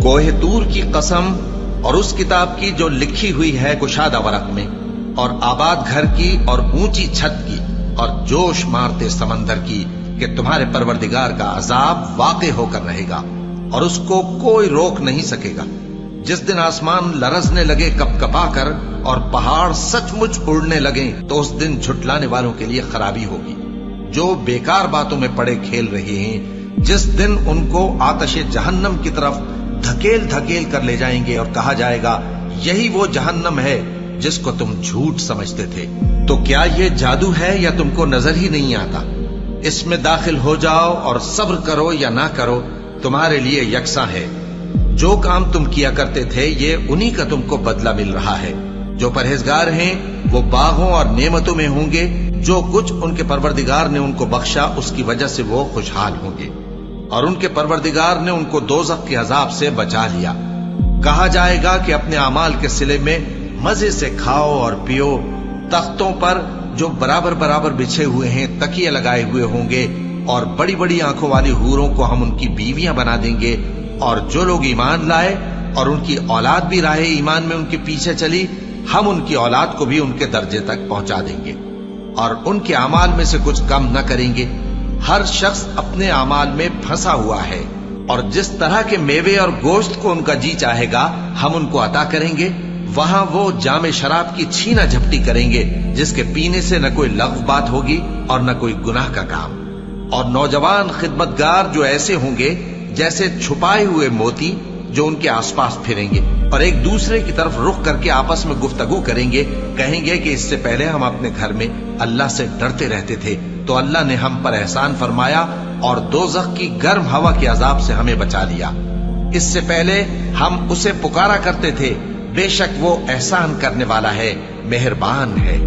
कोहे तूर की कसम और उस किताब की जो लिखी हुई है कुशादा वरक में, और आबाद घर की और ऊंची छत की और जोश मारते समंदर की, कि तुम्हारे परवरदिगार का अजाब वाक़े होकर रहेगा और उसको कोई रोक नहीं सकेगा। जिस दिन आसमान लरजने लगे कपकपाकर और पहाड़ सचमुच उड़ने लगे, तो उस दिन झुटलाने वालों के लिए खराबी होगी जो बेकार बातों में पड़े खेल रहे हैं। जिस दिन उनको आतशे जहन्नम की तरफ धकेल धकेल कर ले जाएंगे और कहा जाएगा, यही वो जहन्नम है जिसको तुम झूठ समझते थे। तो क्या ये जादू है या तुमको नजर ही नहीं आता? इसमें दाखिल हो जाओ और सब्र करो या ना करो, तुम्हारे लिए यकसा है। जो काम तुम किया करते थे ये उन्हीं का तुमको बदला मिल रहा है। जो परहेजगार हैं वो बागों और नेमतों में होंगे। जो कुछ उनके परवरदिगार ने उनको बख्शा उसकी वजह से वो खुशहाल होंगे, और उनके परवरदिगार ने उनको दोज़ख के अजाब से बचा लिया। कहा जाएगा कि अपने अमाल के सिले में मजे से खाओ और पियो। तख्तों पर जो बराबर बराबर बिछे हुए हैं तकिए लगाए हुए होंगे, और बड़ी बड़ी आंखों वाली हूरों को हम उनकी बीवियां बना देंगे। और जो लोग ईमान लाए और उनकी औलाद भी राहे ईमान में उनके पीछे चली, हम उनकी औलाद को भी उनके दर्जे तक पहुंचा देंगे और उनके अमाल में से कुछ कम न करेंगे। हर शख्स अपने अमाल में फंसा हुआ है, और जिस तरह के मेवे और गोश्त को उनका जी चाहेगा हम उनको अता करेंगे। वहां वो जामे शराब की छीना झपटी करेंगे, जिसके पीने से न कोई लग़्व बात होगी और न कोई गुनाह का काम। और नौजवान खिदमतगार जो ऐसे होंगे जैसे छुपाए हुए मोती, जो उनके आसपास फिरेंगे और एक दूसरे की तरफ रुख करके आपस में गुफ्तगू करेंगे। कहेंगे कि इससे पहले हम अपने घर में अल्लाह से डरते रहते थे, तो अल्लाह ने हम पर एहसान फरमाया और दोज़ख की गर्म हवा के अजाब से हमें बचा लिया। इससे पहले हम उसे पुकारा करते थे, बेशक वो एहसान करने वाला है, मेहरबान है।